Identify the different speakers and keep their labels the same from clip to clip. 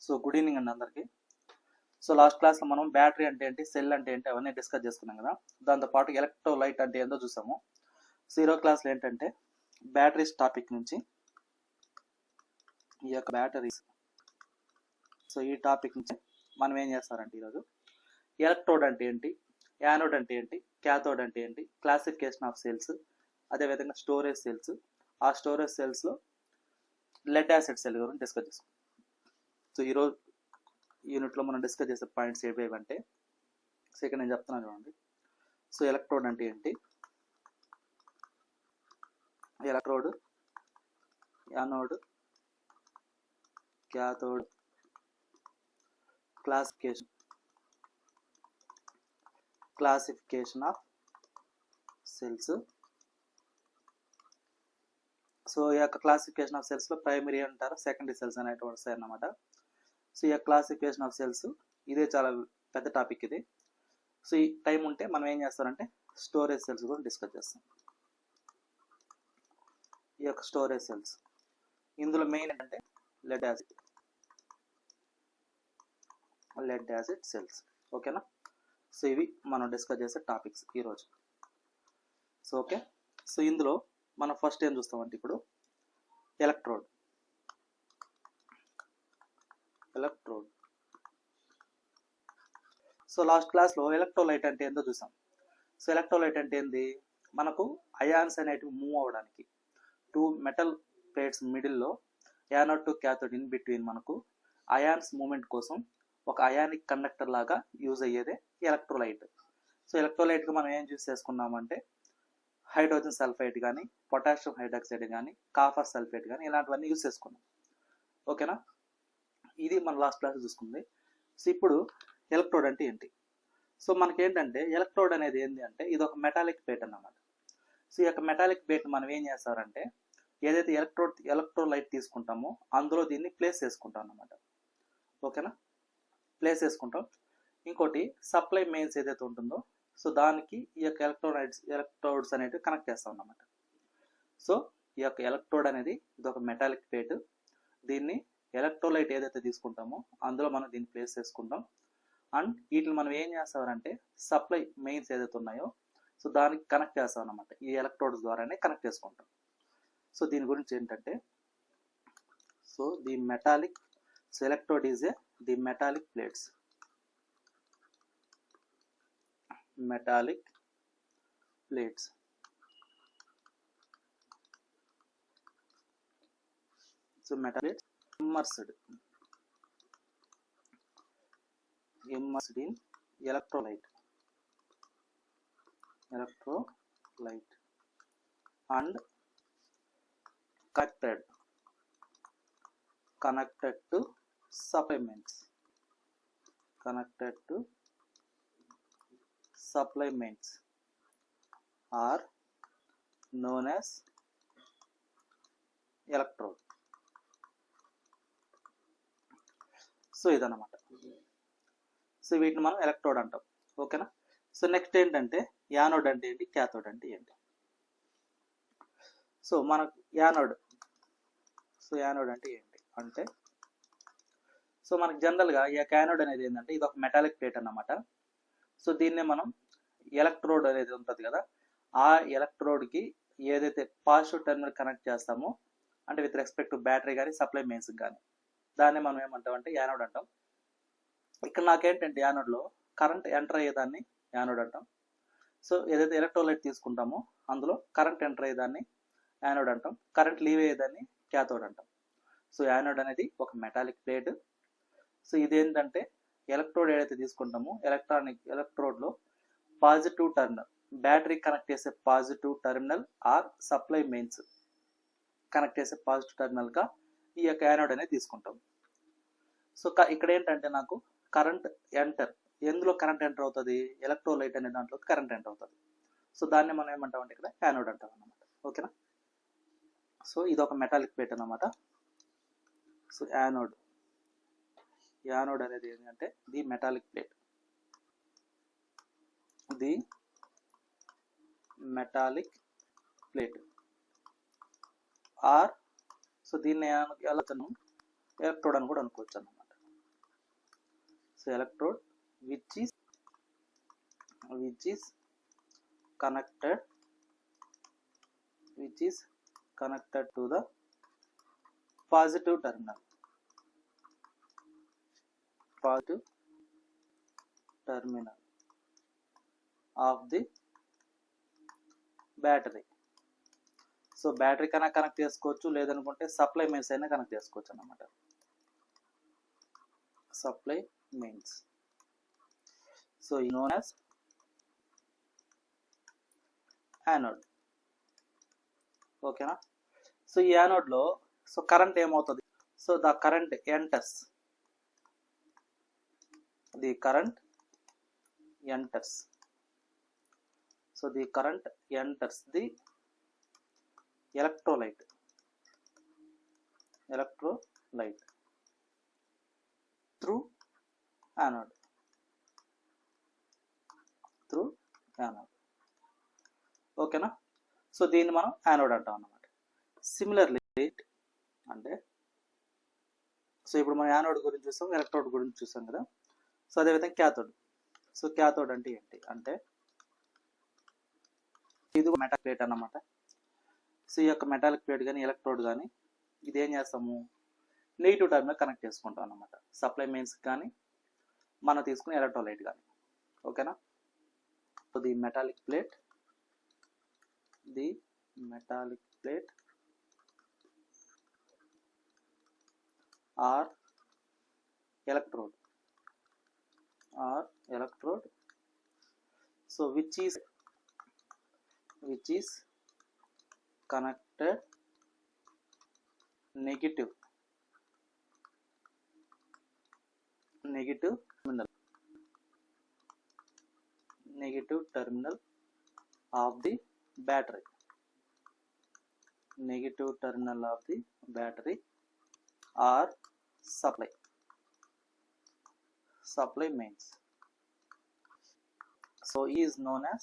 Speaker 1: So good evening అండి అందరికి. So last క్లాస్లో మనం బ్యాటరీ అంటే ఏంటి, సెల్ అంటే ఏంటి అవన్నీ డిస్కస్ చేసుకున్నాం కదా. దాంతోపాటు ఎలక్ట్రోలైట్ అంటే ఏందో చూసాము. సో ఈరోజు క్లాస్లో ఏంటంటే బ్యాటరీస్ టాపిక్ నుంచి ఈ యొక్క బ్యాటరీస్, సో ఈ టాపిక్ నుంచి మనం ఏం చేస్తారంటే ఈరోజు ఎలక్ట్రోడ్ అంటే ఏంటి, యానోడ్ అంటే ఏంటి, క్యాథోడ్ అంటే ఏంటి, క్లాసిఫికేషన్ ఆఫ్ సెల్స్, అదేవిధంగా స్టోరేజ్ సెల్స్, ఆ స్టోరేజ్ సెల్స్లో లెడ్ యాసిడ్ సెల్ గురించి డిస్కస్ చేసుకుంటాం. సో ఈరోజు యూనిట్లో మనం డిస్కస్ చేసే పాయింట్స్ ఏవేవి అంటే, సో ఇక్కడ నేను చెప్తున్నాను చూడండి. సో ఎలక్ట్రోడ్ అంటే ఏంటి, electrode, anode, cathode, classification of cells. So ఈ యొక్క క్లాసిఫికేషన్ ఆఫ్ సెల్స్లో ప్రైమరీ అంటారు, సెకండరీ సెల్స్ అనేటువంటి వస్తాయి అన్నమాట. సో ఈ క్లాసిఫికేషన్ ఆఫ్ సెల్స్ ఇదే చాలా పెద్ద టాపిక్ ఇది. సో ఈ టైం ఉంటే మనం ఏం చేస్తారంటే స్టోరేజ్ సెల్స్ కూడా డిస్కస్ చేస్తాం. ఈ యొక్క స్టోరేజ్ సెల్స్ ఇందులో మెయిన్ ఏంటంటే లెడ్ యాసిడ్ సెల్స్. ఓకేనా. సో ఇవి మనం డిస్కస్ చేసే టాపిక్స్ ఈరోజు. So okay. సో ఇందులో మనం ఫస్ట్ ఏం చూస్తామంటే ఇప్పుడు ఎలక్ట్రోడ్. సో లాస్ట్ క్లాస్లో ఎలక్ట్రోలైట్ అంటే ఏందో చూసాం. సో ఎలక్ట్రోలైట్ అంటే ఏంది, మనకు అయాన్స్ అనేటివి మూవ్ అవ్వడానికి టూ మెటల్ ప్లేట్స్ మిడిల్లో anode to cathode in between మనకు అయాన్స్ మూమెంట్ కోసం ఒక అయానిక్ కండక్టర్ లాగా యూజ్ అయ్యేదే ఎలక్ట్రోలైట్. సో ఎలక్ట్రోలైట్కి మనం ఏం యూజ్ చేసుకున్నామంటే హైడ్రోజన్ సల్ఫైడ్ కానీ, పొటాషియం హైడ్రాక్సైడ్ కానీ, కాపర్ సల్ఫేట్ కానీ ఇలాంటివన్నీ యూజ్ చేసుకున్నాం. ఓకేనా. ఇది మన లాస్ట్ క్లాస్ చూసుకుంది. సో ఇప్పుడు ఎలక్ట్రోడ్ అంటే ఏంటి. సో మనకేంటంటే ఎలక్ట్రోడ్ అనేది ఏంటి అంటే ఇది ఒక మెటాలిక్ ప్లేట్ అన్నమాట. సో ఈ యొక్క మెటాలిక్ ప్లేట్ మనం ఏం చేస్తారంటే ఏదైతే ఎలక్ట్రోలైట్ తీసుకుంటామో అందులో దీన్ని ప్లేస్ చేసుకుంటాం అన్నమాట. ఓకేనా, ప్లేస్ చేసుకుంటాం. ఇంకోటి సప్లై మెయిన్స్ ఏదైతే ఉంటుందో సో దానికి ఈ యొక్క ఎలక్ట్రోడ్స్ అనేవి కనెక్ట్ చేస్తాం అన్నమాట. సో ఈ యొక్క ఎలక్ట్రోడ్ అనేది ఇది ఒక మెటాలిక్ ప్లేట్. దీన్ని ఎలక్ట్రోలైట్ ఏదైతే తీసుకుంటామో అందులో మనం దీన్ని ప్లేస్ చేసుకుంటాం. అండ్ వీటిని మనం ఏం చేస్తామంటే సప్లై మెయిన్స్ ఏదైతే ఉన్నాయో సో దానికి కనెక్ట్ చేస్తాం అన్నమాట. ఈ ఎలక్ట్రోడ్స్ ద్వారానే కనెక్ట్ చేసుకుంటాం. సో దీని గురించి ఏంటంటే so the metallic electrode is the metallic plates. So metallic immersed in electrolyte and connected to supplements are known as electrode. So ఇదన్నమాట. సో వీటిని మనం ఎలక్ట్రోడ్ అంటాం. ఓకేనా. సో నెక్స్ట్ ఏంటంటే యానోడ్ అంటే ఏంటి, క్యాథోడ్ అంటే ఏంటి. సో మనకు యానోడ్ అంటే ఏంటి అంటే సో మనకు జనరల్గా ఈ యానోడ్ అనేది ఏంటంటే ఇది ఒక మెటాలిక్ ప్లేట్ అన్నమాట. సో దీన్నే మనం ఎలక్ట్రోడ్ అనేది ఉంటుంది కదా, ఆ ఎలక్ట్రోడ్కి ఏదైతే పాజిటివ్ టెర్మినల్ కనెక్ట్ చేస్తామో అంటే విత్ రెస్పెక్ట్ టు బ్యాటరీ కానీ సప్లై మెయిన్స్ కానీ దాన్ని మనం ఏమంటాం అంటే యానోడ్ అంటాం. ఇక్కడ నాకేంటంటే యానోడ్లో కరెంట్ ఎంటర్ అయ్యేదాన్ని యానోడ్ అంటాం. సో ఏదైతే ఎలక్ట్రోలైట్ తీసుకుంటామో అందులో కరెంట్ ఎంటర్ అయ్యేదాన్ని యానోడ్ అంటాం, కరెంట్ లీవ్ అయ్యేదాన్ని క్యాథోడ్ అంటాం. సో యానోడ్ అనేది ఒక మెటాలిక్ ప్లేట్. సో ఇదేంటంటే ఎలక్ట్రోడ్ ఏదైతే తీసుకుంటామో ఎలక్ట్రోడ్లో పాజిటివ్ టర్మినల్, బ్యాటరీ కనెక్ట్ చేసే positive terminal or supply mains connect చేసే పాజిటివ్ టర్మినల్గా ఈ యొక్క యానోడ్ అనేది తీసుకుంటాం. సో ఇక్కడ ఏంటంటే నాకు కరెంట్ ఎందులో కరెంట్ ఎంటర్ అవుతుంది, ఎలక్ట్రోలైట్ అనే దాంట్లో కరెంట్ ఎంటర్ అవుతుంది. సో దాన్ని మనం ఏమంటామంటే ఇక్కడ యానోడ్ అంటాం అన్నమాట. ఓకేనా. సో ఇది ఒక మెటాలిక్ ప్లేట్ అన్నమాట. సో యానోడ్ అనేది ఏంటంటే the metallic plate or so దీన్ని ఎలా ఎలక్ట్రోడ్ అని కూడా అనుకోవచ్చు అన్నమాట. So electrode which is connected to the positive terminal of the battery. So battery కన్నా కనెక్ట్ చేసుకోవచ్చు, లేదనుకుంటే సప్లై మెయిన్స్ అయినా కనెక్ట్ చేసుకోవచ్చు అన్నమాట. Supply mains. సో ఈ నోన్ యాజ్ యానోడ్. ఓకేనా. సో ఈ యానోడ్ లో సో కరెంట్ ఏమవుతుంది, so the current enters so the current enters the electrolyte through anode. ఓకేనా. సో దీన్ని మనం యానోడ్ అంటాం అన్నమాట. సిమిలర్లీ అంటే సో ఇప్పుడు మనం యానోడ్ గురించి చూసాం, ఎలక్ట్రోడ్ గురించి చూసాం కదా. సో అదేవిధంగా క్యాథోడ్. సో క్యాథోడ్ అంటే ఏంటి అంటే ఇది మెటాలిక్ ప్లేట్ అన్నమాట. సో ఈ యొక్క మెటాలిక్ ప్లేట్ కానీ ఎలక్ట్రోడ్ కానీ ఇది ఏం చేస్తాము, నెగిటివ్ టర్మినల్ కనెక్ట్ చేసుకుంటాం అన్నమాట. సప్లై మెయిన్స్ కానీ మనం తీసుకునే ఎలక్ట్రోలైట్ కానీ. ఓకేనా. So the metallic plate or electrode so which is connected negative terminal of the battery. Or supply mains. So E is known as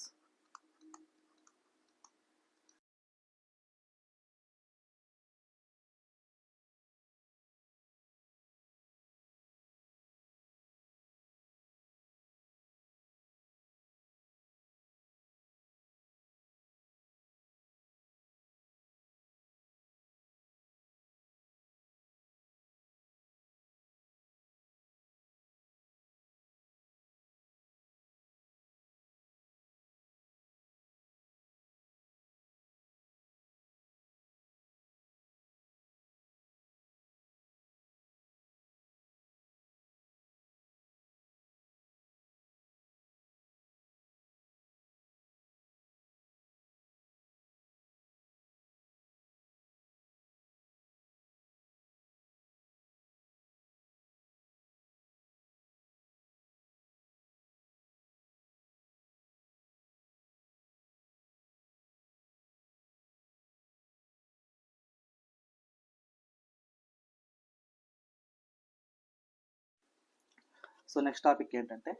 Speaker 1: so next topic ఏంటంటే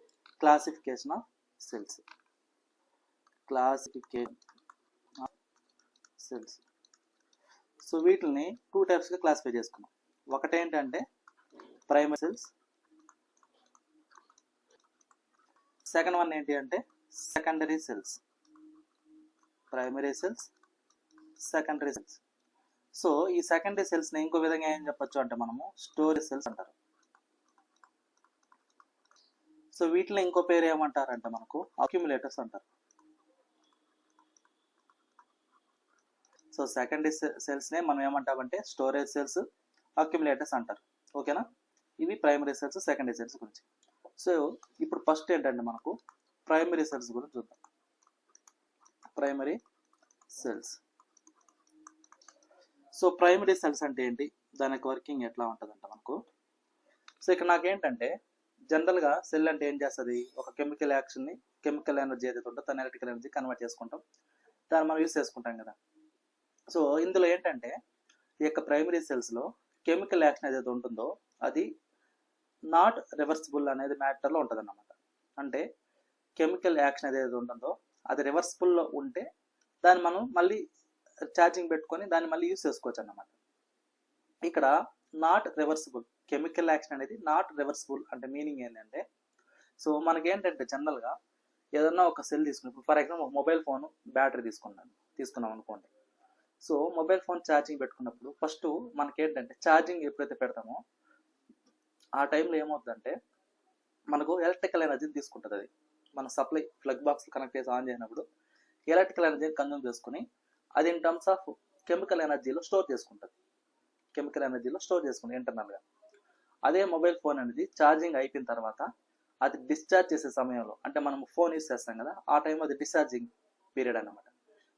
Speaker 1: classification of cells. So వీటిని 2 టైప్స్గా classify చేసుకున్నాం. ఒకటి ఏంటంటే primary cells, second one ఏంటి అంటే secondary cells. So ఈ secondary సెల్స్ని ఇంకో విధంగా ఏం చెప్పొచ్చు అంటే మనము స్టోరేజ్ సెల్స్ అంటారు. సో వీటిలో ఇంకో పేరు ఏమంటారంటే మనకు అక్యుములేటర్స్ అంటారు. సో సెకండరీ సెల్స్నే మనం ఏమంటామంటే స్టోరేజ్ సెల్స్, అక్యుములేటర్స్ అంటారు. ఓకేనా. ఇవి ప్రైమరీ సెల్స్, సెకండరీ సెల్స్ గురించి. సో ఇప్పుడు ఫస్ట్ ఏంటంటే మనకు ప్రైమరీ సెల్స్ గురించి చూద్దాం. Primary cells. So primary cells అంటే ఏంటి, దానికి వర్కింగ్ ఎట్లా ఉంటుందంట మనకు. సో ఇక్కడ నాకేంటంటే జనరల్గా సెల్ అంటే ఏం చేస్తుంది, ఒక కెమికల్ యాక్షన్ని, కెమికల్ ఎనర్జీ ఏదైతే ఉంటుందో దాన్ని ఎలక్ట్రికల్ ఎనర్జీ కన్వర్ట్ చేసుకుంటాం, దాన్ని మనం యూస్ చేసుకుంటాం కదా. సో ఇందులో ఏంటంటే ఈ యొక్క ప్రైమరీ సెల్స్లో కెమికల్ యాక్షన్ ఏదైతే ఉంటుందో అది నాట్ రివర్సిబుల్ అనేది మ్యాటర్లో ఉంటుంది అన్నమాట. అంటే కెమికల్ యాక్షన్ ఏదైతే ఉంటుందో అది రివర్సిబుల్లో ఉంటే దాన్ని మనం మళ్ళీ ఛార్జింగ్ పెట్టుకొని దాన్ని మళ్ళీ యూస్ చేసుకోవచ్చు అన్నమాట. ఇక్కడ నాట్ రివర్సిబుల్ కెమికల్ యాక్షన్ అనేది నాట్ రివర్సిబుల్ అంటే మీనింగ్ ఏంటంటే, సో మనకేంటంటే జనరల్గా ఏదన్నా ఒక సెల్ తీసుకున్నప్పుడు ఫర్ ఎగ్జాంపుల్ ఒక మొబైల్ ఫోన్ బ్యాటరీ తీసుకున్నాం అనుకోండి. సో మొబైల్ ఫోన్ ఛార్జింగ్ పెట్టుకున్నప్పుడు ఫస్ట్ మనకేంటంటే ఛార్జింగ్ ఎప్పుడైతే పెడతామో ఆ టైంలో ఏమవుతుందంటే మనకు ఎలక్ట్రికల్ ఎనర్జీని తీసుకుంటుంది. అది మన సప్లై ప్లగ్ బాక్స్ కనెక్ట్ చేసి ఆన్ చేసినప్పుడు ఎలక్ట్రికల్ ఎనర్జీని కన్జ్యూమ్ చేసుకుని అది ఇన్ టర్మ్స్ ఆఫ్ కెమికల్ ఎనర్జీలో స్టోర్ చేసుకుంటుంది. ఇంటర్నల్గా. అదే మొబైల్ ఫోన్ అనేది ఛార్జింగ్ అయిపోయిన తర్వాత అది డిశ్చార్జ్ చేసే సమయంలో అంటే మనం ఫోన్ యూస్ చేస్తాం కదా, ఆ టైంలో అది డిశ్చార్జింగ్ పీరియడ్ అనమాట.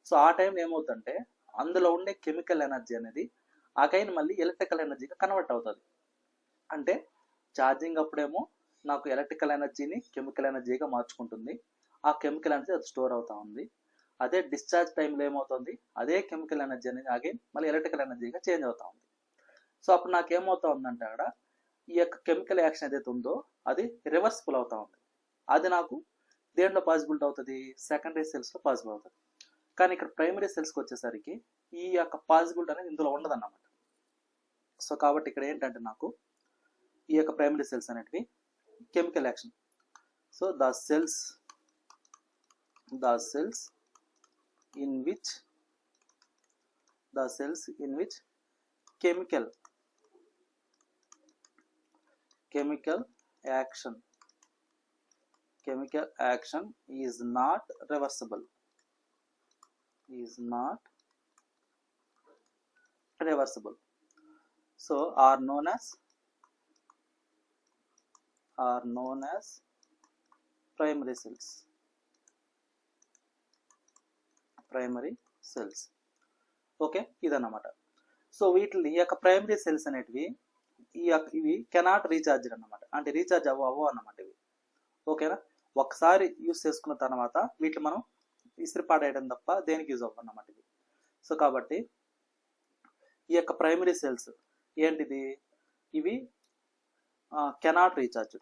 Speaker 1: సో ఆ టైంలో ఏమవుతుందంటే అందులో ఉండే కెమికల్ ఎనర్జీ అనేది అగైన్ మళ్ళీ ఎలక్ట్రికల్ ఎనర్జీగా కన్వర్ట్ అవుతుంది. అంటే ఛార్జింగ్ అప్పుడేమో నాకు ఎలక్ట్రికల్ ఎనర్జీని కెమికల్ ఎనర్జీగా మార్చుకుంటుంది. ఆ కెమికల్ ఎనర్జీ అది స్టోర్ అవుతా ఉంది. అదే డిశ్చార్జ్ టైంలో ఏమవుతుంది, అదే కెమికల్ ఎనర్జీ అనేది అగైన్ మళ్ళీ ఎలక్ట్రికల్ ఎనర్జీగా చేంజ్ అవుతా ఉంది. సో అప్పుడు నాకు ఏమవుతా ఉందంటే అక్కడ ఈ యొక్క కెమికల్ యాక్షన్ ఏదైతే ఉందో అది రివర్సిబుల్ అవుతా ఉంది. అది నాకు దేంట్లో పాసిబిలిటీ అవుతుంది, సెకండరీ సెల్స్లో పాసిబుల్ అవుతుంది. కానీ ఇక్కడ ప్రైమరీ సెల్స్కి వచ్చేసరికి ఈ యొక్క పాసిబిలిటీ అనేది ఇందులో ఉండదన్నమాట. సో కాబట్టి ఇక్కడ ఏంటంటే నాకు ఈ యొక్క ప్రైమరీ సెల్స్ అనేటివి chemical action. So the cells in which chemical action is not reversible so are known as primary cells. Okay, ఇదన్నమాట. సో వీటిని ఈ యొక్క ప్రైమరీ సెల్స్ అనేటివి ఇవి కెనాట్ రీఛార్జ్ అన్నమాట. అంటే రీఛార్జ్ అవ్వవు అన్నమాట ఇవి. ఓకేనా, ఒకసారి యూస్ చేసుకున్న తర్వాత వీటిని మనం ఇస్త్రీ పాడేయడం తప్ప దేనికి యూజ్ అవ్వవు అన్నమాట ఇవి. సో కాబట్టి ఈ యొక్క ప్రైమరీ సెల్స్ ఏంటిది, ఇవి కెనాట్ రీఛార్జ్.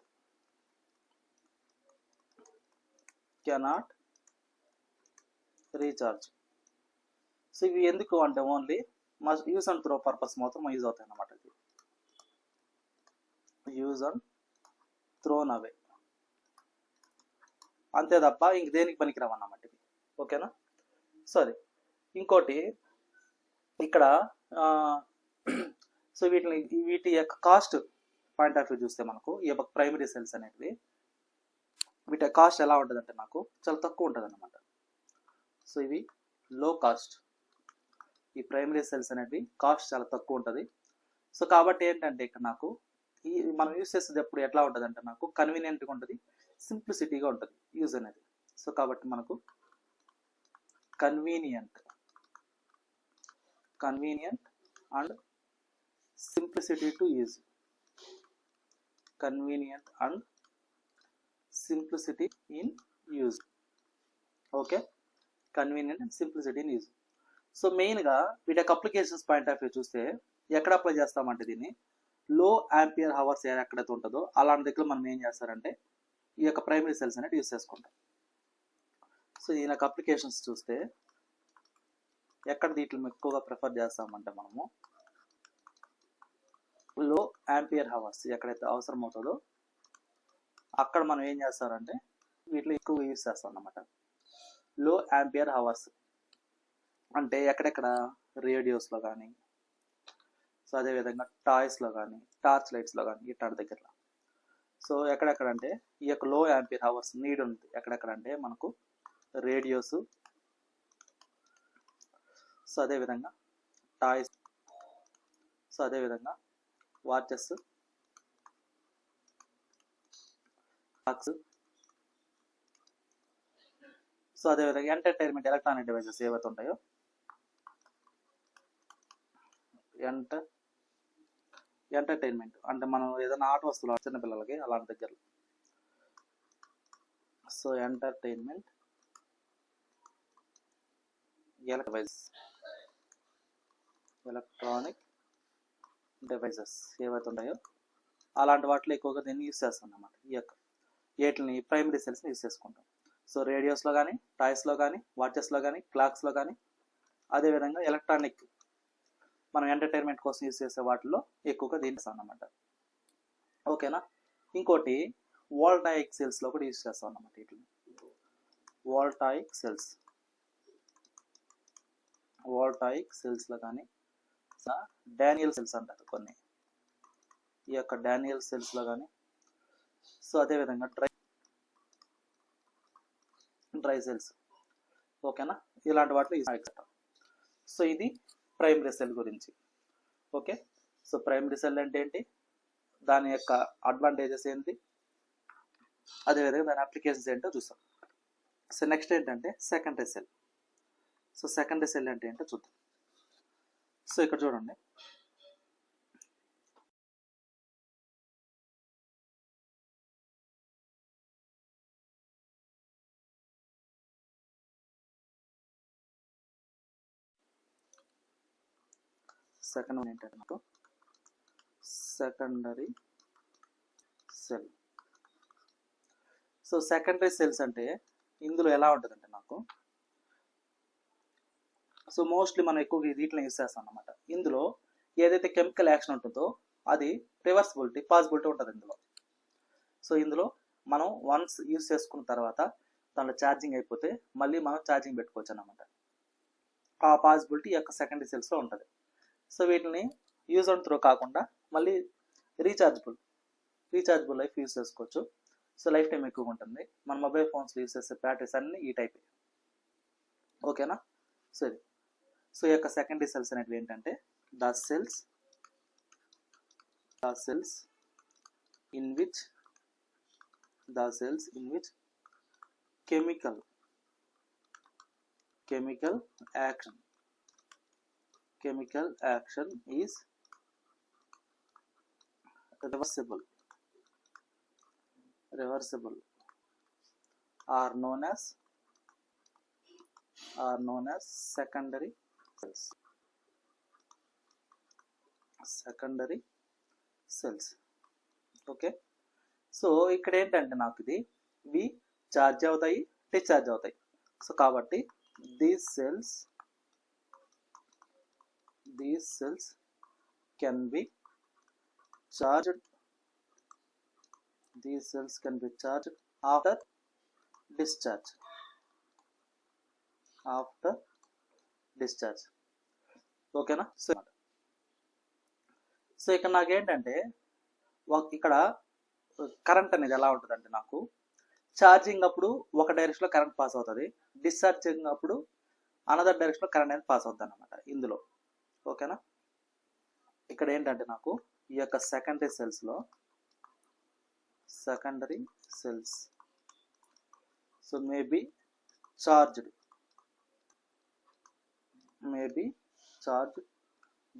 Speaker 1: సో ఇవి ఎందుకు అంటే only use and throw purpose మాత్రం యూజ్ అవుతాయి అన్నమాట. యూజ్ అండ్ థ్రోన్ అవే, అంతే తప్ప ఇంక దేనికి పనికిరావు అన్నమాట ఇది. ఓకేనా, సో అది ఇంకోటి ఇక్కడ. సో వీటి యొక్క కాస్ట్ పాయింట్ ఆఫ్ వ్యూ చూస్తే మనకు ఈ యొక్క ప్రైమరీ సెల్స్ అనేటివి వీటి కాస్ట్ ఎలా ఉంటుంది అంటే నాకు చాలా తక్కువ ఉంటుంది అన్నమాట. సో ఇవి లో కాస్ట్. ఈ ప్రైమరీ సెల్స్ అనేవి కాస్ట్ చాలా తక్కువ ఉంటుంది. సో కాబట్టి ఏంటంటే ఇక్కడ నాకు మనం యూస్ చేసేది ఎప్పుడు ఎట్లా ఉంటుంది అంటే నాకు కన్వీనియంట్గా ఉంటుంది, సింప్లిసిటీగా ఉంటుంది యూజ్ అనేది. సో కాబట్టి మనకు convenient and simplicity to use. Okay, convenient and simplicity in use. So మెయిన్గా వీటి యొక్క అప్లికేషన్స్ పాయింట్ ఆఫ్ వ్యూ చూస్తే ఎక్కడ అప్లై చేస్తామంటే దీన్ని లో ఆంపియర్ హవర్స్ ఎక్కడైతే ఉంటుందో అలాంటి దగ్గర మనం ఏం చేస్తారంటే ఈ యొక్క ప్రైమరీ సెల్స్ అనేది యూస్ చేసుకుంటాం. సో దీని యొక్క అప్లికేషన్స్ చూస్తే ఎక్కడ వీటిని ఎక్కువగా ప్రిఫర్ చేస్తామంటే మనము లో ఆంపియర్ హవర్స్ ఎక్కడైతే అవసరం అవుతుందో అక్కడ మనం ఏం చేస్తారంటే వీటిలో ఎక్కువగా యూస్ చేస్తాం అన్నమాట. లో ఆంపియర్ హవర్స్ అంటే ఎక్కడెక్కడ రేడియోస్లో కానీ, సో అదేవిధంగా టాయ్స్లో కానీ, టార్చ్ లైట్స్లో కానీ ఇట్లాంటి దగ్గరలో. సో ఎక్కడెక్కడంటే ఈ యొక్క లో యాంపియర్ హవర్స్ నీడ్ ఉంది ఎక్కడెక్కడంటే మనకు రేడియోస్, సో అదేవిధంగా టాయ్స్, సో అదేవిధంగా వాచెస్, క్లాక్స్, సో అదేవిధంగా ఎంటర్టైన్మెంట్ ఎలక్ట్రానిక్ డివైసెస్ ఏవైతే ఉంటాయో ఎంటర్టైన్మెంట్ అంటే మనం ఏదైనా ఆట వస్తువులు చిన్నపిల్లలకి అలాంటి దగ్గర. సో ఎంటర్టైన్మెంట్ ఎలక్ట్రానిక్ డివైసెస్ ఏవైతే ఉంటాయో అలాంటి వాటిలో ఎక్కువగా దీన్ని యూస్ చేస్తాం అన్నమాట. ఈ యొక్క వీటిని ప్రైమరీ సెల్స్ని యూస్ చేసుకుంటాం. సో రేడియోస్లో కానీ, టాయ్స్లో కానీ, వాచెస్లో కానీ, క్లాక్స్లో కానీ, అదేవిధంగా ఎలక్ట్రానిక్ మనం ఎంటర్టైన్మెంట్ కోసం యూస్ చేసే వాటిలో ఎక్కువగా దీన్ని అన్నమాట. ఓకేనా. ఇంకోటి వోల్టాయిక్ సెల్స్లో కూడా యూజ్ చేస్తాం అన్నమాట వీటిని. వోల్టాయిక్ సెల్స్లో కానీ డానియల్ సెల్స్ అంటారు కొన్ని, ఈ యొక్క డానియల్ సెల్స్లో కానీ. సో అదేవిధంగా డ్రై సెల్స్, ఓకేనా, ఇలాంటి వాటిలో ఎక్సెట్రా. సో ఇది ప్రైమరీ సెల్ గురించి. ఓకే, సో ప్రైమరీ సెల్ అంటే ఏంటి, దాని యొక్క అడ్వాంటేజెస్ ఏంటి, అదేవిధంగా దాని అప్లికేషన్స్ ఏంటో చూసాం. సో నెక్స్ట్ ఏంటంటే secondary cell. So secondary cell అంటే ఏంటో చూద్దాం. సో ఇక్కడ చూడండి, సెకండ్ వన్ ఏంటంటే నాకు secondary cell. So secondary cells అంటే ఇందులో ఎలా ఉంటుందంటే నాకు, సో మోస్ట్లీ మనం ఎక్కువగా వీటిని యూస్ చేస్తాం అన్నమాట. ఇందులో ఏదైతే కెమికల్ యాక్షన్ ఉంటుందో అది రివర్సిబిలిటీ పాసిబిలిటీ ఉంటుంది ఇందులో. సో ఇందులో మనం వన్స్ యూస్ చేసుకున్న తర్వాత దాంట్లో ఛార్జింగ్ అయిపోతే మళ్ళీ మనం ఛార్జింగ్ పెట్టుకోవచ్చు అన్నమాట. ఆ పాసిబిలిటీ ఈ యొక్క సెకండరీ సెల్స్లో ఉంటుంది. సో వీటిని యూజ్ అండ్ త్రో కాకుండా మళ్ళీ రీఛార్జబుల్ లైఫ్ యూజ్ చేసుకోవచ్చు. సో లైఫ్ టైం ఎక్కువగా ఉంటుంది. మన మొబైల్ ఫోన్స్ యూజ్ చేసే బ్యాటరీస్ అన్నీ ఈ టైప్, ఓకేనా. సో ఇది, సో ఈ యొక్క సెకండరీ సెల్స్ అనేవి ఏంటంటే the cells in which chemical action is reversible are known as secondary cells. Okay, so ఇక్కడ ఏంటంటే నాకు ఇవి ఛార్జ్ అవుతాయి, డిశ్చార్జ్ అవుతాయి. సో కాబట్టి these cells can be charged after discharge. ఓకేనా. సో ఇక్కడ నాకేంటంటే ఇక్కడ కరెంట్ అనేది ఎలా ఉంటుందంటే నాకు ఛార్జింగ్ అప్పుడు ఒక డైరెక్షన్లో కరెంట్ పాస్ అవుతుంది, డిశ్చార్జింగ్ అప్పుడు అనదర్ డైరెక్షన్లో కరెంట్ అనేది పాస్ అవుతుంది అన్నమాట ఇందులో. ఓకేనా. ఇక్కడ ఏంటంటే నాకు ఈ యొక్క secondary cells so may be charged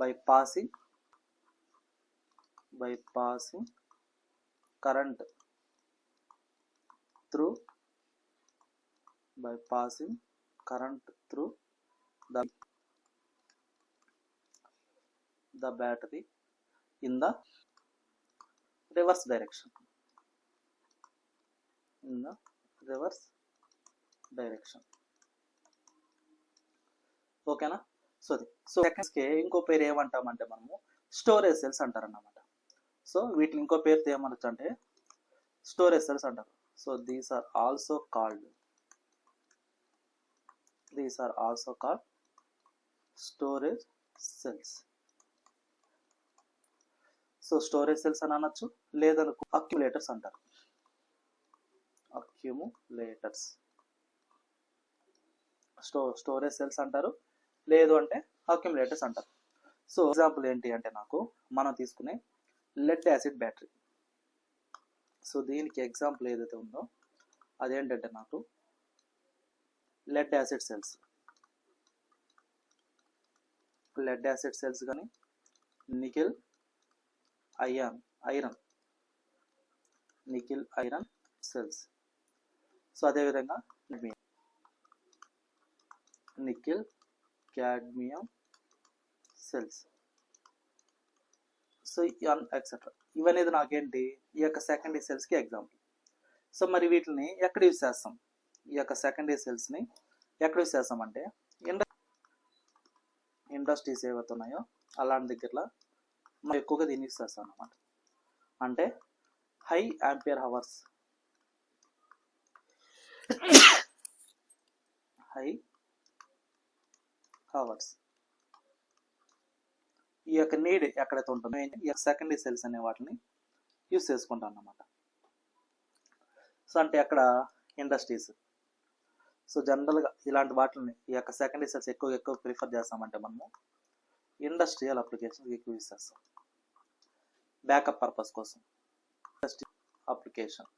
Speaker 1: by passing current through the battery in the reverse direction. ఓకేనా. సో సెకండ్స్కి ఇంకో పేరు ఏమంటామంటే మనము స్టోరేజ్ సెల్స్ అంటారన్నమాట. సో వీటిని ఇంకో పేరుతో ఏమనొచ్చు అంటే స్టోరేజ్ సెల్స్ అంటారు. So these are also called storage cells. So storage cells అని అనొచ్చు, లేదనుకో అక్యుములేటర్స్ అంటారు. స్టోరేజ్ సెల్స్ అంటారు, లేదు అంటే అక్యుములేటర్స్ అంటారు. సో ఎగ్జాంపుల్ ఏంటి అంటే నాకు మనం తీసుకునే లెడ్ యాసిడ్ బ్యాటరీ. సో దీనికి ఎగ్జాంపుల్ ఏదైతే ఉందో అదేంటంటే నాకు లెడ్ యాసిడ్ సెల్స్ కానీ నికెల్ ఐరన్ సెల్స్. సో అదేవిధంగా nickel cadmium cells. So etcetera ఇవనేది నాకేంటి ఈ యొక్క సెకండరీ సెల్స్కి ఎగ్జాంపుల్. సో మరి వీటిని ఎక్కడ యూజ్ చేస్తాం, ఈ యొక్క సెకండరీ సెల్స్ని ఎక్కడ యూజ్ చేస్తామంటే ఇండస్ట్రీస్ ఏవైతే ఉన్నాయో అలాంటి దగ్గరలో మనం ఎక్కువగా దీన్ని యూజ్ చేస్తాం అన్నమాట. అంటే high ampere hours, high hours. ఈ యొక్క నీడ్ ఎక్కడైతే ఉంటుందో ఈ యొక్క సెకండరీ సెల్స్ అనే వాటిని యూస్ చేసుకుంటాం అన్నమాట. సో అంటే అక్కడ ఇండస్ట్రీస్. సో జనరల్గా ఇలాంటి వాటిని ఈ యొక్క సెకండరీ సెల్స్ ఎక్కువ ప్రిఫర్ చేస్తామంటే మనము ఇండస్ట్రియల్ అప్లికేషన్ ఎక్కువ యూస్ చేస్తాం, బ్యాకప్ పర్పస్ కోసం. ఇండస్ట్రియల్ అప్లికేషన్,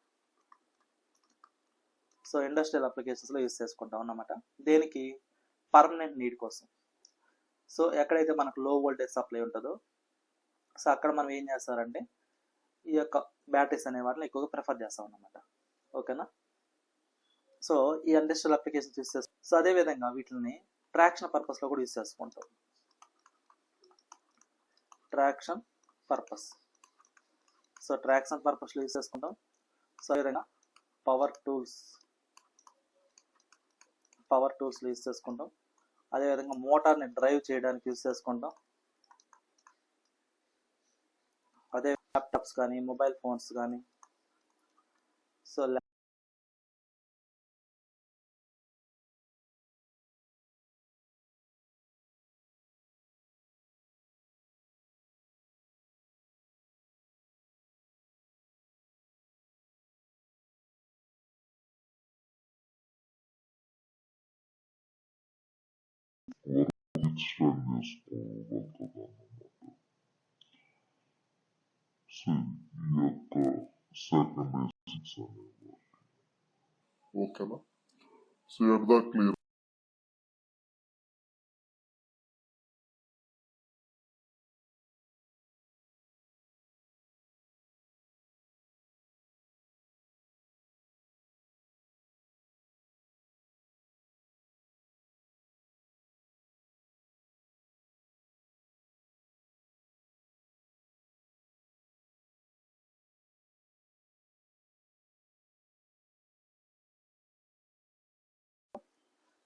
Speaker 1: సో ఇండస్ట్రియల్ అప్లికేషన్స్లో యూస్ చేసుకుంటాం అన్నమాట. దేనికి? పర్మనెంట్ నీడ్ కోసం. సో ఎక్కడైతే మనకు లో వోల్టేజ్ సప్లై ఉంటుందో సో అక్కడ మనం ఏం చేస్తారంటే ఈ యొక్క బ్యాటరీస్ అనే వాటిని ఎక్కువగా ప్రిఫర్ చేస్తాం అన్నమాట. ఓకేనా? సో ఈ ఇండస్ట్రియల్ అప్లికేషన్స్ యూస్ చేస్తాం. సో అదేవిధంగా వీటిని ట్రాక్షన్ పర్పస్లో కూడా యూస్ చేసుకుంటాం. ట్రాక్షన్ పర్పస్, సో ట్రాక్షన్ పర్పస్లో యూస్ చేసుకుంటాం. సో అదేవిధంగా పవర్ టూల్స్లో యూస్ చేసుకుంటాం. అదేవిధంగా మోటార్ని డ్రైవ్ చేయడానికి యూస్ చేసుకుంటాం. అదే ల్యాప్టాప్స్ కానీ మొబైల్ ఫోన్స్ కానీ, సో
Speaker 2: ఓకేనా? సో ఎర్దా క్లియర్.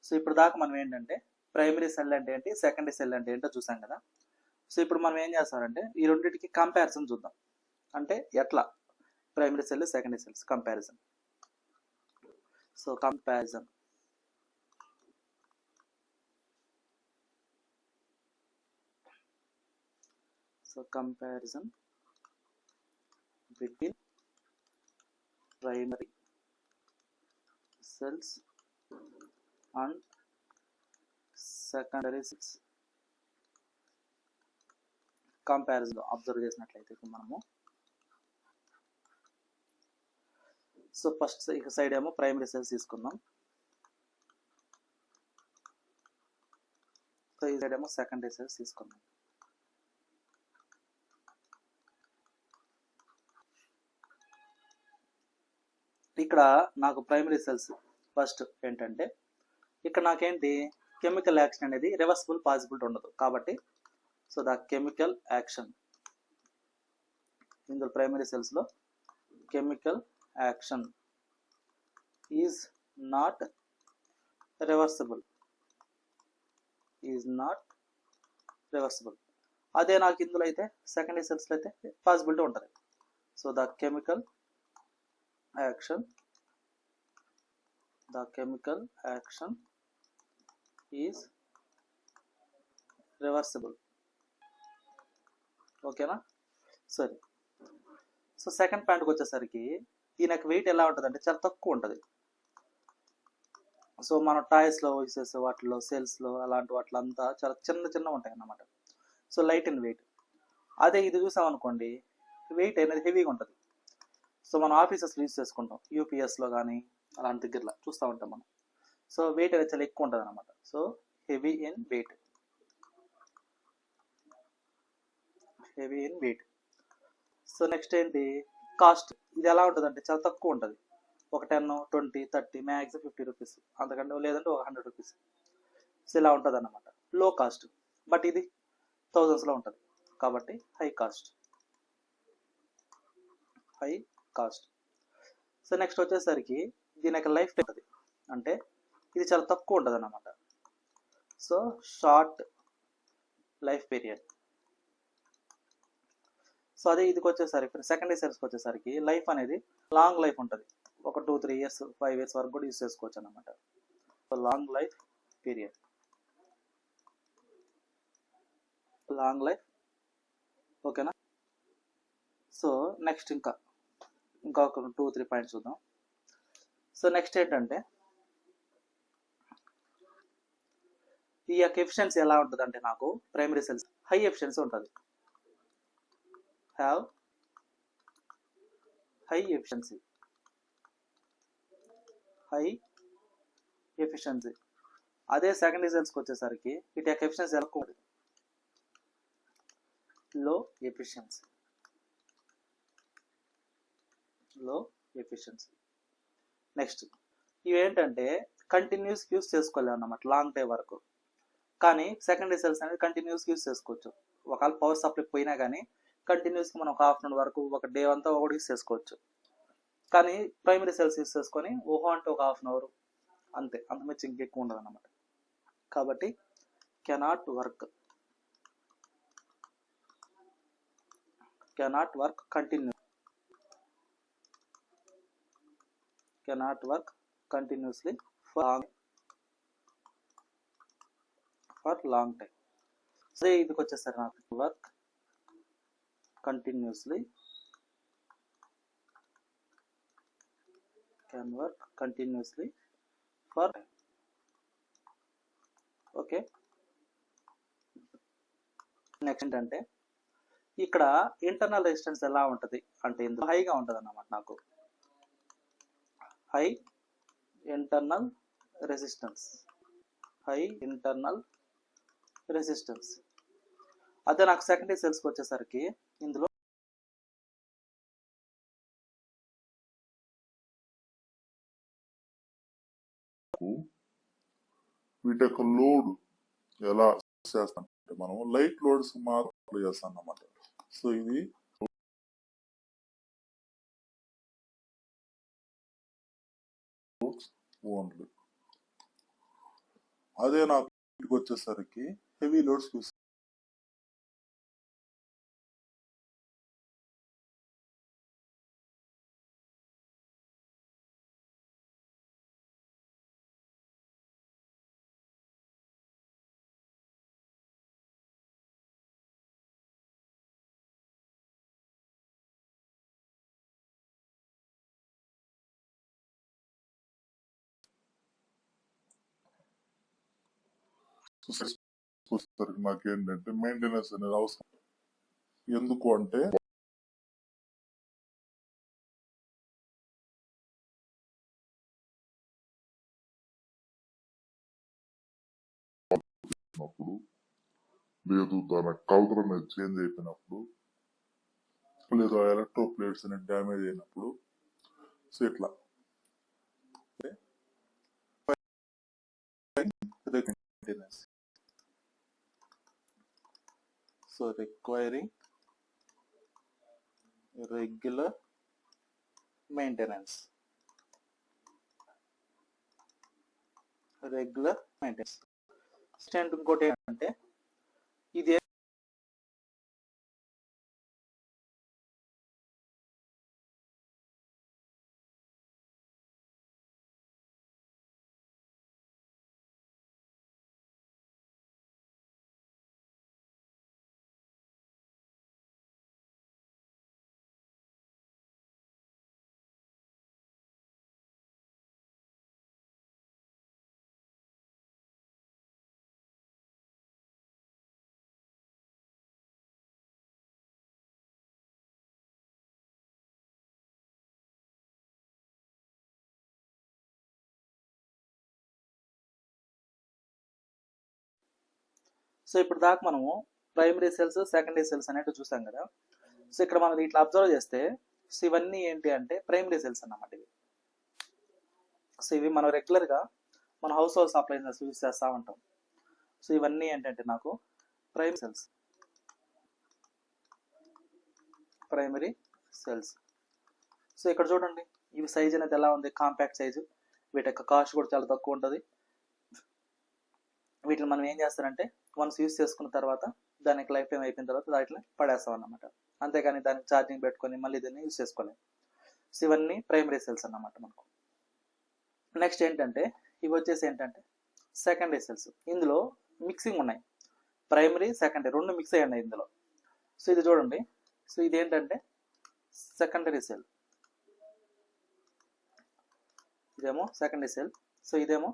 Speaker 1: సో ఇప్పుడు దాకా మనం ఏంటంటే ప్రైమరీ సెల్ అంటే ఏంటి, సెకండరీ సెల్ అంటే ఏంటో చూసాం కదా. సో ఇప్పుడు మనం ఏం చేస్తామంటే ఈ రెండింటికి కంపారిజన్ చూద్దాం. అంటే ఎట్లా primary cell secondary cells comparison. So comparison, so comparison between primary cells and secondary cells. Comparison observe చేసినట్లయితే మనము సో ఫస్ట్ సైడ్ ఏమో ప్రైమరీ సెల్స్ తీసుకుందాం, సో ఈ సైడ్ ఏమో సెకండరీ సెల్స్ తీసుకుందాం. ఇక్కడ నాకు ప్రైమరీ సెల్స్ ఫస్ట్ ఏంటంటే ఇక్కడ నాకేంటి కెమికల్ యాక్షన్ అనేది రివర్సిబుల్ పాసిబిలిటీ ఉండదు కాబట్టి సో ద కెమికల్ యాక్షన్ ఇందులో ప్రైమరీ సెల్స్లో chemical action is not reversible, అదే నాకు ఇందులో అయితే సెకండరీ సెల్స్లో అయితే పాసిబిలిటీ ఉంటుంది. So the chemical action is reversible. ఓకేనా? సరే. సో సెకండ్ పాయింట్కి వచ్చేసరికి దీనికి వెయిట్ ఎలా ఉంటుంది అంటే చాలా తక్కువ ఉంటుంది. సో మనం టాయ్స్లో యూస్ చేసే వాటిలో సెల్స్లో అలాంటి వాటిలో అంతా చాలా చిన్న ఉంటాయి అన్నమాట. So light in weight. అదే ఇది చూసామనుకోండి వెయిట్ అనేది హెవీగా ఉంటుంది. సో మనం ఆఫీసెస్లో యూస్ చేసుకుంటాం, యూపీఎస్లో కానీ అలాంటి దగ్గరలో చూస్తూ ఉంటాం మనం. సో వెయిట్ అనేది చాలా ఎక్కువ ఉంటుంది అనమాట. So heavy in weight. So next ఏంటి కాస్ట్. ఇది ఎలా ఉంటుంది అంటే చాలా తక్కువ ఉంటుంది, ఒక 10, 20, 30 మ్యాక్సిమం 50 రూపీస్, అంతకంటే లేదంటే ఒక 100 రూపీస్. సో ఇలా ఉంటుంది అన్నమాట. లో కాస్ట్, బట్ ఇది థౌజండ్స్లో ఉంటుంది కాబట్టి హై కాస్ట్. సో నెక్స్ట్ వచ్చేసరికి దీని యొక్క లైఫ్ టైం ఉంటుంది అంటే ఇది చాలా తక్కువ ఉంటుంది అన్నమాట. So short life period. So అదే ఇదికి వచ్చేసరికి సెకండరీ సెల్స్కి వచ్చేసరికి లైఫ్ అనేది లాంగ్ లైఫ్ ఉంటుంది, ఒక 2-3 ఇయర్స్ 5 ఇయర్స్ వరకు కూడా యూస్ చేసుకోవచ్చు అనమాట. So long life period, long life. ఓకేనా. సో నెక్స్ట్ ఇంకా ఒక 2-3 పాయింట్స్ చూద్దాం. సో నెక్స్ట్ ఏంటంటే ఈ యొక్క ఎఫిషియన్సీ ఎలా ఉంటుంది అంటే నాకు ప్రైమరీ సెల్స్ హై ఎఫిషియన్సీ ఉంటుంది, have high efficiency, high efficiency. అదే సెకండరీ సెల్స్కి వచ్చేసరికి వీటి యొక్క ఎఫిషియన్సీ ఎక్కువ ఉంటుంది, లో ఎఫిషియన్సీ, లో ఎఫిషియన్సీ. నెక్స్ట్ ఇవేంటంటే కంటిన్యూస్ యూస్ చేసుకోలేము అన్నమాట లాంగ్ టైం వరకు. కానీ సెకండరీ సెల్స్ అనేది కంటిన్యూస్ యూస్ చేసుకోవచ్చు. ఒకవేళ పవర్ సప్లై పోయినా కానీ కంటిన్యూస్గా మనం ఒక హాఫ్ అన్ అవర్ వరకు, ఒక డే అంతా ఒకటి యూస్ చేసుకోవచ్చు. కానీ ప్రైమరీ సెల్స్ యూస్ చేసుకొని ఓహో అంటే ఒక హాఫ్ అన్ అవర్ అంతే, అంతమించి ఇంకెక్కువ ఉండదు అన్నమాట. కాబట్టి cannot work continue, cannot work continuously for long time. So ఇదికి వచ్చేసరి నాకు work continuously, can work continuously for. Okay. Next ఏంటంటే ఇక్కడ ఇంటర్నల్ రెసిస్టెన్స్ ఎలా ఉంటుంది అంటే ఇందులో హైగా ఉంటుంది అన్నమాట. నాకు high internal resistance, high internal resistance. అదే నాకు సెకండరీ సెల్స్కి వచ్చేసరికి ఇందులో
Speaker 2: వీటి యొక్క లోడ్ ఎలా చేస్తాం అంటే మనం లైట్ లోడ్స్ మాత్రం అప్లై చేస్తాం అన్నమాట. సో ఇది ఓన్లీ. అదే నాకు ఇంటికి వచ్చేసరికి హెవీ లోడ్స్ యూస్ నాకేంటంటే మెయింటెనెన్స్ అనేది అవసరం. ఎందుకు అంటే లేదు దాని కలర్ అనేది చేంజ్ అయిపోయినప్పుడు, లేదా ఎలక్ట్రో ప్లేట్స్ అనేది డ్యామేజ్ అయినప్పుడు, సో ఇట్లా
Speaker 1: maintenance. So requiring regular maintenance, regular maintenance. ఇంకోటి ఏంటంటే ఇది సో ఇప్పుడు దాకా మనము ప్రైమరీ సెల్స్ సెకండరీ సెల్స్ అనేవి చూసాం కదా. సో ఇక్కడ మనం ఇట్లా అబ్జర్వ్ చేస్తే సో ఇవన్నీ ఏంటి అంటే ప్రైమరీ సెల్స్ అన్నమాట ఇవి. సో ఇవి మనం రెగ్యులర్గా మన హౌస్ హోల్డ్ అప్లయన్సెస్ యూజ్ చేస్తూ ఉంటాం. సో ఇవన్నీ ఏంటంటే నాకు primary cells, primary cells. So ఇక్కడ చూడండి ఇవి సైజ్ అనేది ఎలా ఉంది, కాంపాక్ట్ సైజు. వీటి యొక్క కాస్ట్ కూడా చాలా తక్కువ ఉంటుంది. వీటిని మనం ఏం చేస్తారంటే వన్స్ యూస్ చేసుకున్న తర్వాత దానికి లైఫ్ టైం అయిపోయిన తర్వాత దాంట్లో పడేస్తాం అన్నమాట. అంతేగాని దానికి ఛార్జింగ్ పెట్టుకొని మళ్ళీ దీన్ని యూస్ చేసుకోలేము. సో ఇవన్నీ ప్రైమరీ సెల్స్ అన్నమాట మనకు. నెక్స్ట్ ఏంటంటే ఇవి వచ్చేసి ఏంటంటే సెకండరీ సెల్స్. ఇందులో మిక్సింగ్ ఉన్నాయి, ప్రైమరీ సెకండరీ రెండు మిక్స్ అయ్యి ఉన్నాయి ఇందులో. సో ఇది చూడండి, సో ఇది ఏంటంటే సెకండరీ సెల్, ఇదేమో సెకండరీ సెల్, సో ఇదేమో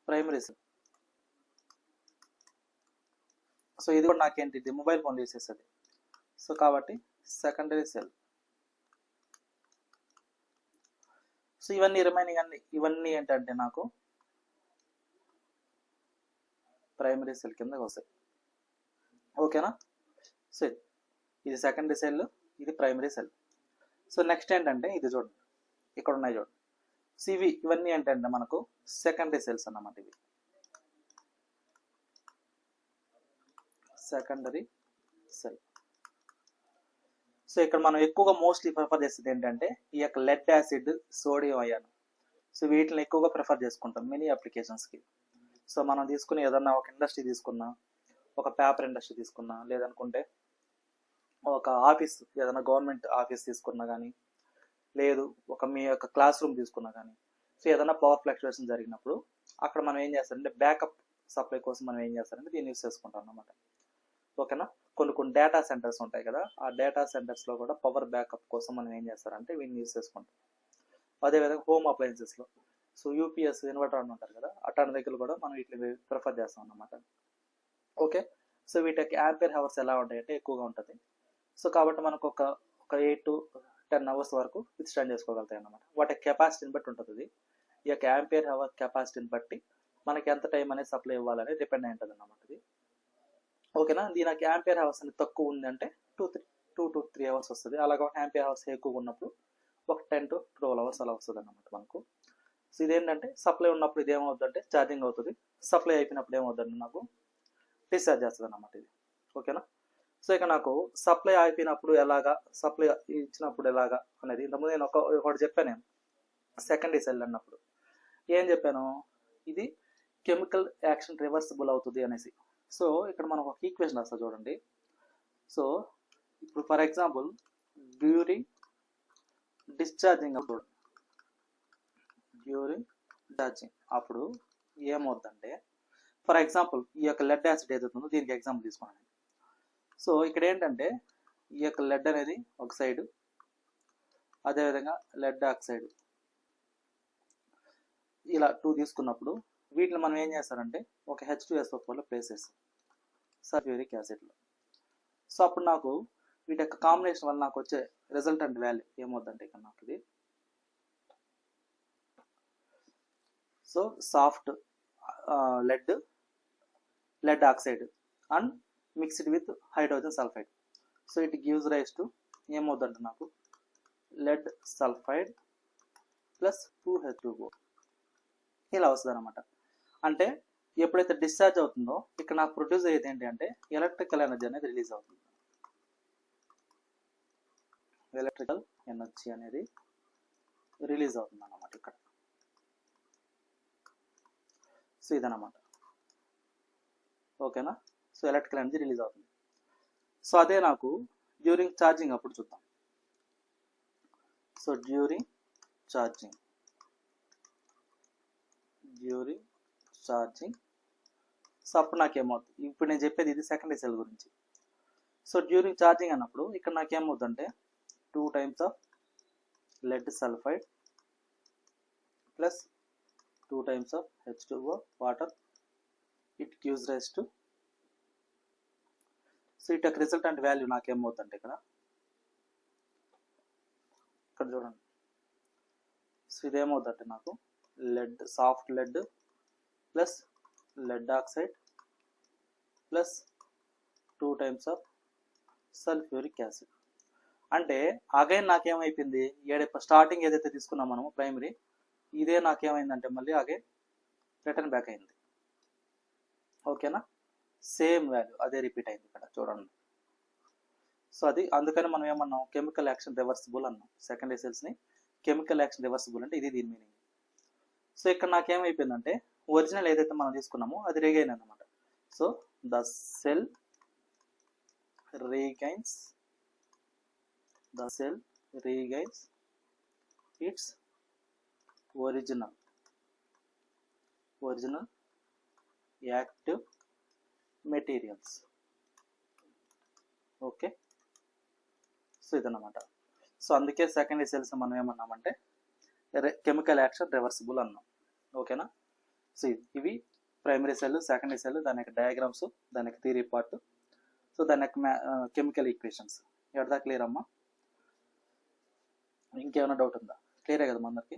Speaker 1: ప్రైమరీ సెల్. సో ఇది కూడా నాకేంటి, ఇది మొబైల్ ఫోన్ యూస్ చేస్తుంది. సో కాబట్టి సెకండరీ సెల్. సో ఇవన్నీ రిమైనింగ్ అన్ని ఇవన్నీ ఏంటంటే నాకు ప్రైమరీ సెల్ కిందకి వస్తాయి. ఓకేనా? సో ఇది సెకండరీ సెల్, ఇది ప్రైమరీ సెల్. సో నెక్స్ట్ ఏంటంటే ఇది చూడండి, ఇక్కడ ఉన్నాయి చూడండి. సో ఇవన్నీ ఏంటంటే మనకు సెకండరీ సెల్స్ అన్నమాట. ఇవి సెకండరీ సెల్. సో ఇక్కడ మనం ఎక్కువగా మోస్ట్లీ ప్రిఫర్ చేసేది ఏంటంటే ఈ యొక్క lead acid, sodium ion. So వీటిని ఎక్కువగా ప్రిఫర్ చేసుకుంటాం మెనీ అప్లికేషన్స్కి. సో మనం తీసుకుని ఏదన్నా ఒక ఇండస్ట్రీ తీసుకున్నా, ఒక పేపర్ ఇండస్ట్రీ తీసుకున్నా, లేదనుకుంటే ఒక ఆఫీస్ ఏదైనా గవర్నమెంట్ ఆఫీస్ తీసుకున్నా కానీ, లేదు ఒక మీ యొక్క క్లాస్ రూమ్ తీసుకున్నా కానీ, సో ఏదైనా పవర్ ఫ్లక్చువేషన్ జరిగినప్పుడు అక్కడ మనం ఏం చేస్తారంటే బ్యాకప్ సప్లై కోసం మనం ఏం చేస్తారంటే దీన్ని యూస్ చేసుకుంటాం అన్నమాట. ఓకేనా? కొన్ని డేటా సెంటర్స్ ఉంటాయి కదా, ఆ డేటా సెంటర్స్లో కూడా పవర్ బ్యాకప్ కోసం మనం ఏం చేస్తారంటే వీటిని యూస్ చేసుకుంటాం. అదేవిధంగా హోమ్ అప్లయన్సెస్లో సో యూపీఎస్ ఇన్వర్టర్ అని ఉంటారు కదా, అట్లాంటి దగ్గర కూడా మనం వీటిని ప్రిఫర్ చేస్తాం అన్నమాట. ఓకే, సో వీటికి యాంపియర్ హవర్స్ ఎలా ఉంటాయంటే ఎక్కువగా ఉంటుంది. సో కాబట్టి మనకు ఒక 8 to 10 అవర్స్ వరకు విత్స్టాండ్ చేసుకోగలుగుతాయి అన్నమాట. వాటి కెపాసిటీని బట్టి ఉంటుంది. ఈ యొక్క యాంపియర్ హవర్ కెపాసిటీని బట్టి మనకి ఎంత టైం అనేది సప్లై ఇవ్వాలనేది డిపెండ్ అయి ఉంటుంది అన్నమాట ఇది. ఓకేనా? దీనికి యాంపియర్ హవర్స్ అనేది తక్కువ ఉంది అంటే 2 to 3 అవర్స్ వస్తుంది. అలాగే యాంపియర్ హవర్స్ ఎక్కువగా ఉన్నప్పుడు ఒక 10 to 12 అవర్స్ అలా వస్తుంది అన్నమాట మనకు. సో ఇదేంటంటే సప్లై ఉన్నప్పుడు ఇది ఏమవుతుందంటే ఛార్జింగ్ అవుతుంది, సప్లై అయిపోయినప్పుడు ఏమవుతుందంటే నాకు డిశ్చార్జ్ చేస్తుంది అన్నమాట ఇది. ఓకేనా? సో ఇక నాకు సప్లై అయిపోయినప్పుడు ఎలాగా, సప్లై ఇచ్చినప్పుడు ఎలాగా అనేది ఇంతకుముందు నేను ఒకటి చెప్పాను. నేను సెకండరీ సెల్ అన్నప్పుడు ఏం చెప్పాను, ఇది కెమికల్ యాక్షన్ రివర్సిబుల్ అవుతుంది అనేసి. సో ఇక్కడ మనం ఒక ఈక్వేషన్ రాస్తా చూడండి. సో ఇప్పుడు ఫర్ ఎగ్జాంపుల్ డ్యూరింగ్ డిశ్చార్జింగ్ అప్పుడు అప్పుడు ఏమవుతుందంటే ఫర్ ఎగ్జాంపుల్ ఈ యొక్క లెడ్ యాసిడ్ ఏదైతుందో దీనికి ఎగ్జాంపుల్ తీసుకున్నాను. సో ఇక్కడ ఏంటంటే ఈ యొక్క లెడ్ అనేది ఒక సైడ్, అదేవిధంగా లెడ్ ఆక్సైడ్ ఇలా 2 తీసుకున్నప్పుడు వీటిని మనం ఏం చేస్తారంటే ఒక H2SO4లో ప్లేస్ చేస్తాం సల్ఫ్యూరిక్ యాసిడ్లో. సో అప్పుడు నాకు వీటి యొక్క కాంబినేషన్ వల్ల నాకు వచ్చే రిజల్టెంట్ వాల్యూ ఏమవుతుందంటే ఇక్కడ నాకు ఇది so soft lead oxide and mixed with hydrogen sulfide. So it gives rise to ఏమవుతుందంటే నాకు lead sulfide plus 2H2O ఇలా వస్తుంది అనమాట. అంటే ఎప్పుడైతే డిశ్చార్జ్ అవుతుందో ఇక్కడ నాకు ప్రొడ్యూస్ అయ్యేది ఏంటి అంటే ఎలక్ట్రికల్ ఎనర్జీ అనేది రిలీజ్ అవుతుంది. ఎలక్ట్రికల్ ఎనర్జీ అనేది రిలీజ్ అవుతుంది అన్నమాట ఇక్కడ. సో ఇదన్నమాట. ఓకేనా? సో ఎలక్ట్రికల్ ఎనర్జీ రిలీజ్ అవుతుంది. సో అదే నాకు డ్యూరింగ్ ఛార్జింగ్ అప్పుడు చూద్దాం. సో డ్యూరింగ్ ఛార్జింగ్ సో అప్పుడు నాకేమవుతుంది, ఇప్పుడు నేను చెప్పేది ఇది సెకండరీ సెల్ గురించి. సో డ్యూరింగ్ ఛార్జింగ్ అన్నప్పుడు ఇక్కడ నాకేమవుతుందంటే 2 times of lead sulfide plus 2 times of H2O water. It gives rise to so it యొక్క రిజల్టెంట్ వాల్యూ నాకేమవుతుందంటే ఇక్కడ చూడండి. సో ఇదేమవుతుందంటే నాకు soft lead plus lead oxide plus 2 times of sulphuric acid. అంటే again నాకేమైపోయింది, స్టార్టింగ్ ఏదైతే తీసుకున్నాం మనము ప్రైమరీ, ఇదే నాకేమైందంటే మళ్ళీ అగైన్ రిటర్న్ బ్యాక్ అయింది. ఓకేనా? సేమ్ వాల్యూ అదే రిపీట్ అయింది ఇక్కడ చూడండి. సో అది అందుకని మనం ఏమన్నాం, కెమికల్ యాక్షన్ రివర్సిబుల్ అన్నాం. సెకండరీ సెల్స్ని కెమికల్ యాక్షన్ రివర్సిబుల్ అంటే ఇది దీని మీనింగ్. సో ఇక్కడ నాకేమైపోయిందంటే ఒరిజినల్ ఏదైతే మనం తీసుకున్నామో అది రిగైన్ అన్నమాట. So the cell regains its original active materials. Okay, so ఇదన్నమాట. సో అందుకే సెకండరీ సెల్స్ మనం ఏమన్నామంటే కెమికల్ యాక్షన్ రివర్సిబుల్ అన్నాం. ఓకేనా? సో ఇవి ప్రైమరీ సెల్, సెకండరీ సెల్, దాని యొక్క డయాగ్రామ్స్, దాని యొక్క థియరీ పార్ట్, సో దాని యొక్క కెమికల్ ఈక్వేషన్స్. ఎడదా క్లియర్ అమ్మా? ఇంకేమైనా డౌట్ ఉందా? క్లియరే కదా అందరికి?